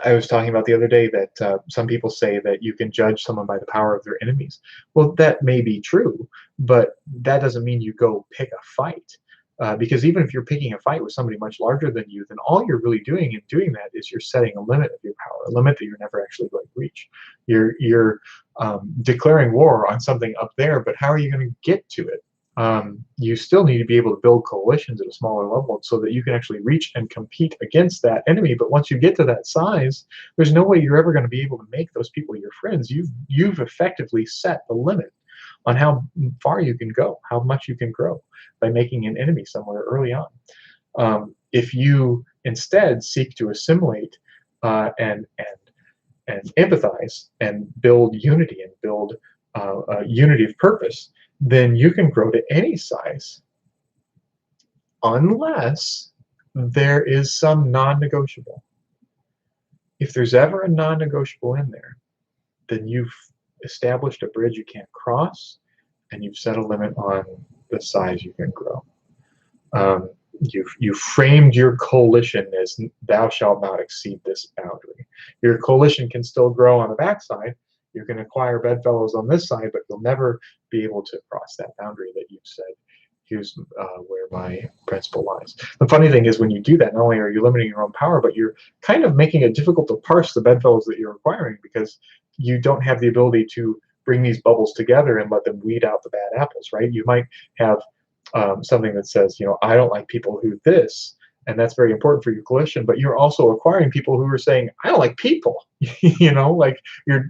[SPEAKER 1] I was talking about the other day that some people say that you can judge someone by the power of their enemies. Well, that may be true, but that doesn't mean you go pick a fight. Because even if you're picking a fight with somebody much larger than you, then all you're really doing in doing that is you're setting a limit of your power, a limit that you're never actually going to reach. You're declaring war on something up there, but how are you going to get to it? You still need to be able to build coalitions at a smaller level so that you can actually reach and compete against that enemy. But once you get to that size, there's no way you're ever going to be able to make those people your friends. You've effectively set the limit on how far you can go, how much you can grow by making an enemy somewhere early on. If you instead seek to assimilate and empathize and build unity and build a unity of purpose, then you can grow to any size, unless there is some non-negotiable. If there's ever a non-negotiable in there, then you've established a bridge you can't cross, and you've set a limit on the size you can grow. You've framed your coalition as thou shalt not exceed this boundary. Your coalition can still grow on the backside. You can acquire bedfellows on this side, but you'll never be able to cross that boundary that you've said, here's where my principle lies. The funny thing is, when you do that, not only are you limiting your own power, but you're kind of making it difficult to parse the bedfellows that you're acquiring, because you don't have the ability to bring these bubbles together and let them weed out the bad apples, right? You might have something that says, I don't like people who this, and that's very important for your coalition. But you're also acquiring people who are saying, "I don't like people." Like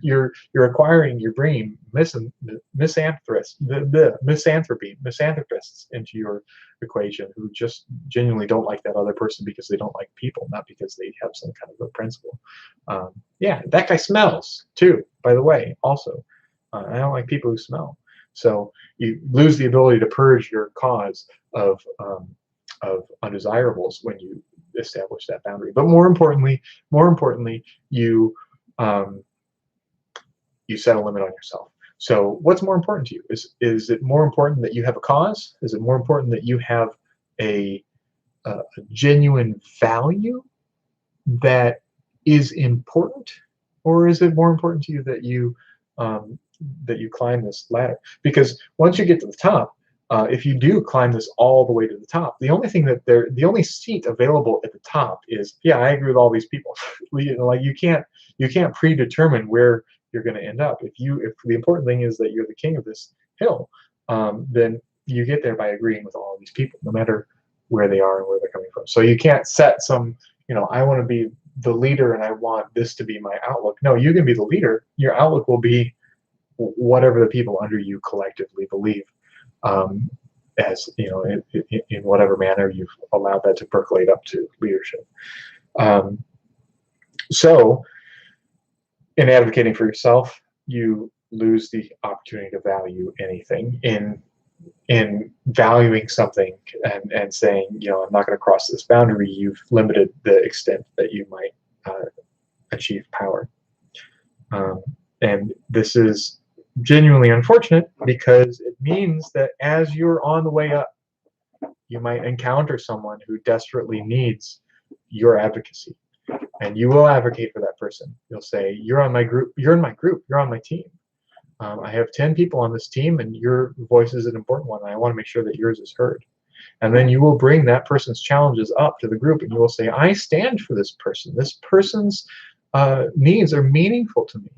[SPEAKER 1] you're acquiring, you're bringing misanthropists into your equation who just genuinely don't like that other person because they don't like people, not because they have some kind of a principle. Yeah, that guy smells too, by the way. Also, I don't like people who smell. So you lose the ability to purge your cause of undesirables when you establish that boundary. But more importantly, you um, you set a limit on yourself. So what's more important to you? Is it more important that you have a cause? Is it more important that you have a genuine value that is important, or is it more important to you um, that you climb this ladder? Because once you get to the top, if you do climb this all the way to the top, the only seat available at the top is, yeah, I agree with all these people. Like you can't predetermine where you're going to end up. If the important thing is that you're the king of this hill, then you get there by agreeing with all these people, no matter where they are and where they're coming from. So you can't set some, I want to be the leader and I want this to be my outlook. No, you can be the leader. Your outlook will be whatever the people under you collectively believe, um, as in whatever manner you've allowed that to percolate up to leadership. Um, so, in advocating for yourself, you lose the opportunity to value anything. In valuing something and saying, I'm not going to cross this boundary, you've limited the extent that you might achieve power. And this is genuinely unfortunate because it means that as you're on the way up, you might encounter someone who desperately needs your advocacy, and you will advocate for that person. You'll say, you're on my group, you're in my group, you're on my team. I have 10 people on this team, and your voice is an important one, and I want to make sure that yours is heard. And then you will bring that person's challenges up to the group, and you will say, I stand for this person. This person's needs are meaningful to me,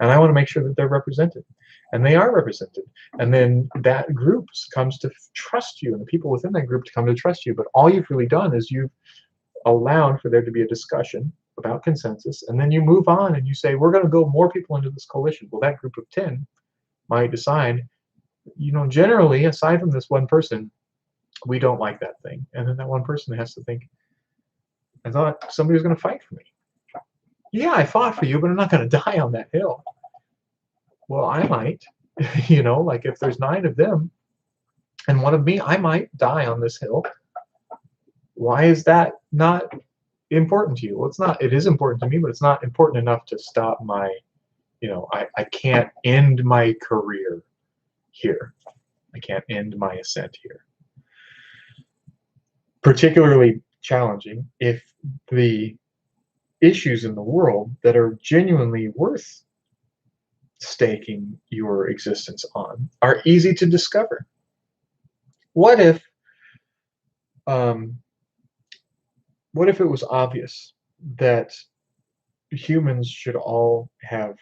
[SPEAKER 1] and I want to make sure that they're represented. And they are represented. And then that group comes to trust you, and the people within that group to come to trust you. But all you've really done is you've allowed for there to be a discussion about consensus, and then you move on and you say, we're going to go more people into this coalition. Well, that group of 10 might decide, generally, aside from this one person, we don't like that thing. And then that one person has to think, I thought somebody was going to fight for me. Yeah, I fought for you, but I'm not going to die on that hill. Well, I might. Like if there's 9 of them and 1 of me, I might die on this hill. Why is that not important to you? Well, it's not. It is important to me, but it's not important enough to stop my, I can't end my career here. I can't end my ascent here. Particularly challenging if the issues in the world that are genuinely worth staking your existence on are easy to discover. What if it was obvious that humans should all have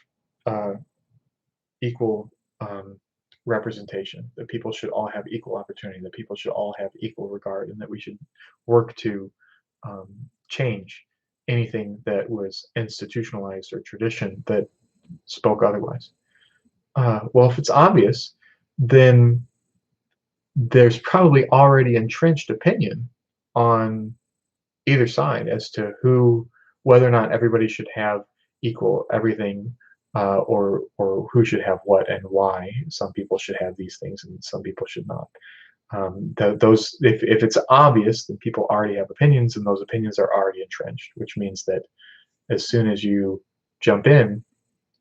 [SPEAKER 1] equal representation, that people should all have equal opportunity, that people should all have equal regard, and that we should work to change anything that was institutionalized or tradition that spoke otherwise? Well, if it's obvious, then there's probably already entrenched opinion on either side as to whether or not everybody should have equal everything, or who should have what and why. Some people should have these things and some people should not. If it's obvious, then people already have opinions, and those opinions are already entrenched, which means that as soon as you jump in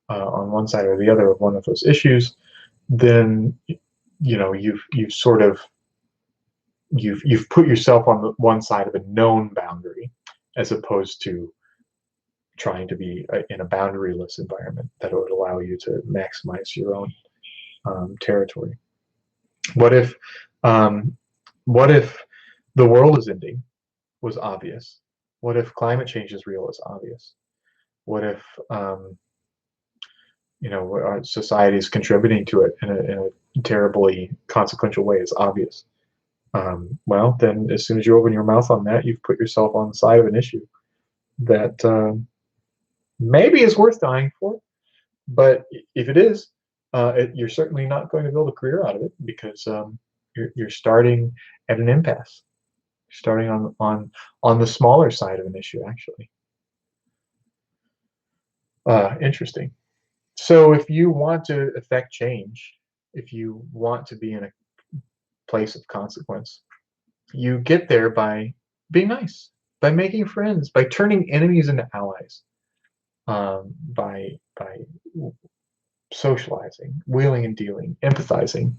[SPEAKER 1] on one side or the other of one of those issues, then you've sort of you've put yourself on the one side of a known boundary, as opposed to trying to be in a boundaryless environment that would allow you to maximize your own territory. What if the world is ending was obvious? What if climate change is real is obvious? What if our society is contributing to it in a terribly consequential way is obvious? Well, then as soon as you open your mouth on that, you've put yourself on the side of an issue that maybe is worth dying for. But if it is, you're certainly not going to build a career out of it because you're starting at an impasse. You're starting on the smaller side of an issue, actually. Interesting. So if you want to affect change, if you want to be in a place of consequence, you get there by being nice, by making friends, by turning enemies into allies, by socializing, wheeling and dealing, empathizing,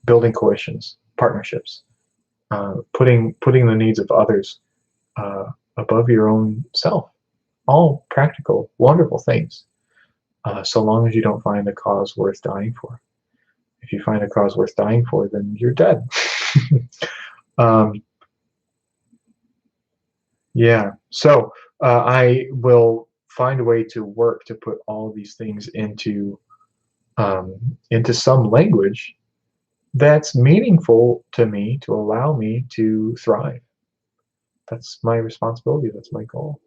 [SPEAKER 1] building coalitions, partnerships, putting the needs of others uh, above your own self. All practical, wonderful things, so long as you don't find a cause worth dying for. If you find a cause worth dying for, then you're dead. um, yeah. So I will find a way to work to put all of these things into some language that's meaningful to me to allow me to thrive. That's my responsibility. That's my goal.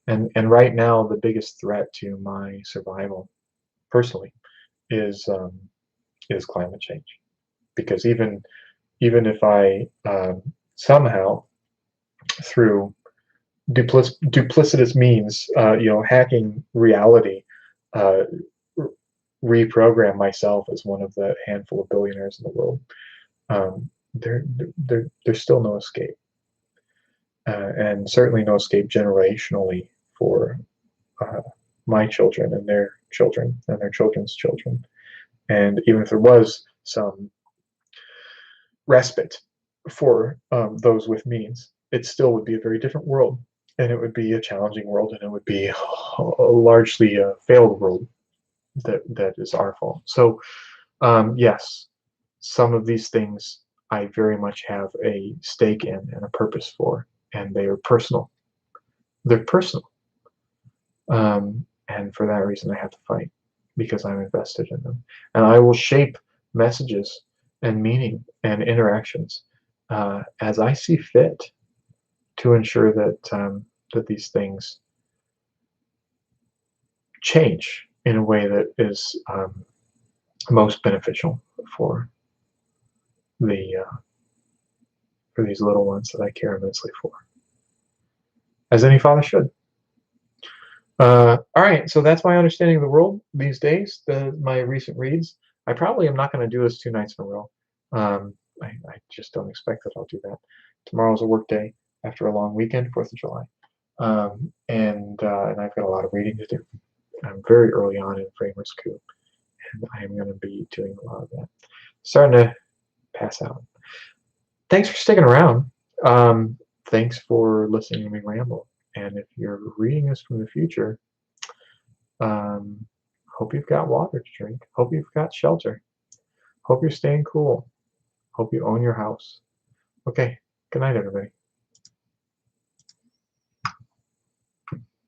[SPEAKER 1] And right now, the biggest threat to my survival, personally, is climate change. Because even if I somehow through duplicitous means, hacking reality, uh, reprogram myself as one of the handful of billionaires in the world, there's still no escape, and certainly no escape generationally for uh, my children and their children and their children's children. And even if there was some respite for those with means, it still would be a very different world, and it would be a challenging world, and it would be largely a failed world that is our fault. So yes, some of these things I very much have a stake in and a purpose for, and they are personal. They're personal, and for that reason, I have to fight because I'm invested in them, and I will shape messages and meaning and interactions as I see fit to ensure that these things change in a way that is most beneficial for the for these little ones that I care immensely for, as any father should. All right, so that's my understanding of the world these days. My recent reads. I probably am not going to do this 2 nights in a row. I just don't expect that I'll do that. Tomorrow's a work day after a long weekend, 4th of July, and I've got a lot of reading to do. I'm very early on in Framers Coup, and I am going to be doing a lot of that. Starting to pass out. Thanks for sticking around. Thanks for listening to me ramble. And if you're reading this from the future, um, hope you've got water to drink. Hope you've got shelter. Hope you're staying cool. Hope you own your house. Okay. Good night, everybody.